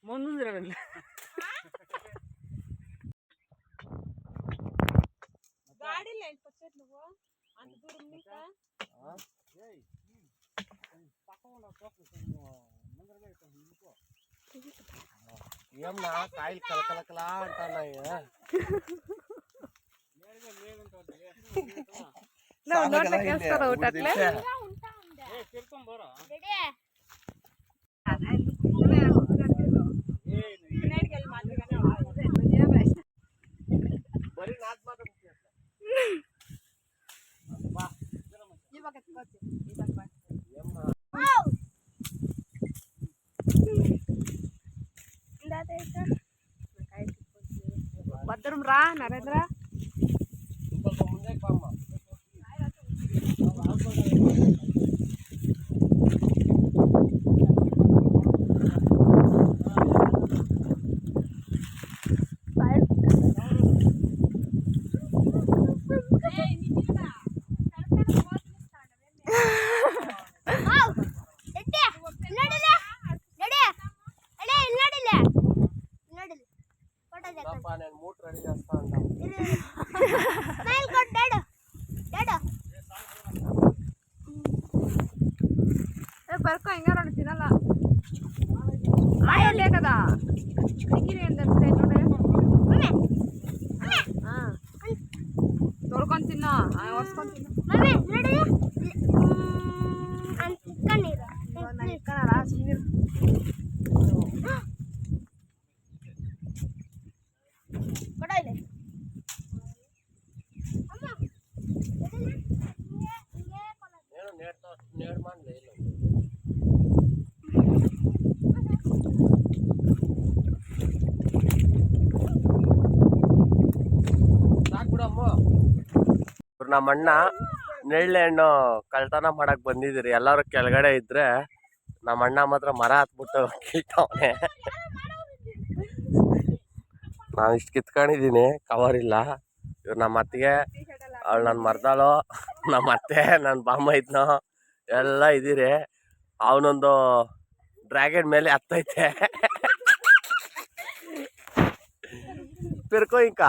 ముందు గాడిలో వెళ్ళిపోతావు నువ్వు అంత దూరం నీకా ఏమన్నా కాయలు కలకలకలా అంటున్నాయి భద్రం రా నరేంద్ర నేను మూట రెడీ చేస్తా ఉంటాను బర్కో ఇంకా రెండు తినాలా ఆయలే కదా డిగ్రీ ఏం దొరుకుతాయి తోడుకొని తిన్నా వసుకొని తిన్నా ఇక్కడ రా ನಮ್ಮ ಅಣ್ಣ ನೇರಳೆ ಹಣ್ಣು ಕಳ್ತನ ಮಾಡಕ್ ಬಂದಿದ್ದೀರಿ ಎಲ್ಲರೂ ಕೆಳಗಡೆ ಇದ್ರೆ ನಮ್ಮ ಅಣ್ಣ ಮಾತ್ರ ಮರ ಹತ್ಬಿಟ್ಟು ಕೀಳ್ತಾವನೆ ನಾನು ಇಷ್ಟು ಕಿತ್ಕೊಂಡಿದ್ದೀನಿ ಕವರ್ ಇಲ್ಲ ಇವ್ರು ನಮ್ಮ ಅತ್ತಿಗೆ ಅವಳು ನನ್ನ ಮರ್ದಾಳು ನಮ್ಮ ಅತ್ತೆ ನನ್ನ ಬಾಮ್ಮ ಇದ್ನೋ ಎಲ್ಲ ಇದ್ದೀರಿ ಅವನೊಂದು ಡ್ರ್ಯಾಗನ್ ಮೇಲೆ ಹತ್ತೈತೆ ಪಿರ್ಕೋ ಇಂಕ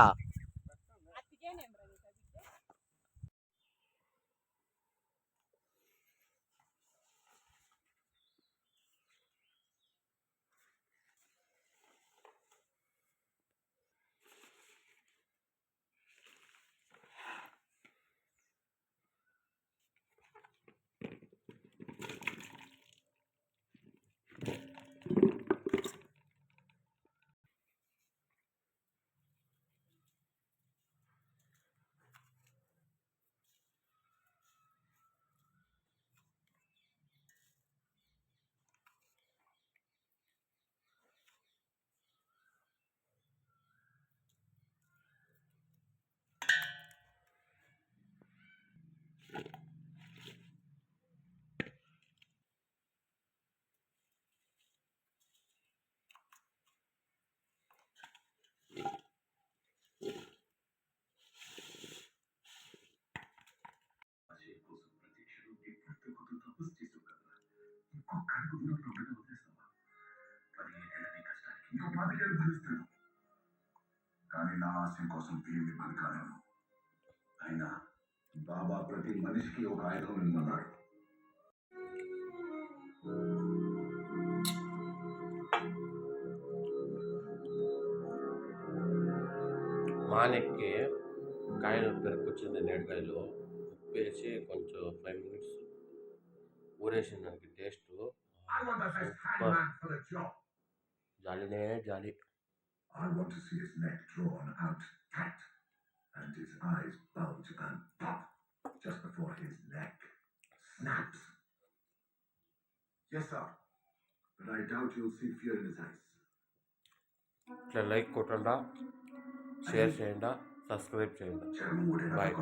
కానీ నా ఆశయం కోసం దేవుని బతకాలేను అయినా బాబా ప్రతి మనిషికి ఒక ఆయుధం ఇమ్మన్నాడు మానెక్కి కాయలు పెరుకొచ్చింది నేడుకాయలు ఉప్పు వేసి కొంచెం 5 minutes ఊరేసిన దానికి టేస్ట్ జాలినే జాలి I want to see his neck drawn out tight and his eyes bulge and pop just before his neck snaps. Yes, sir. But I doubt you'll see fear in his eyes. ఇట్లా like కొట్టండా share చేయండి subscribe చేయండి bye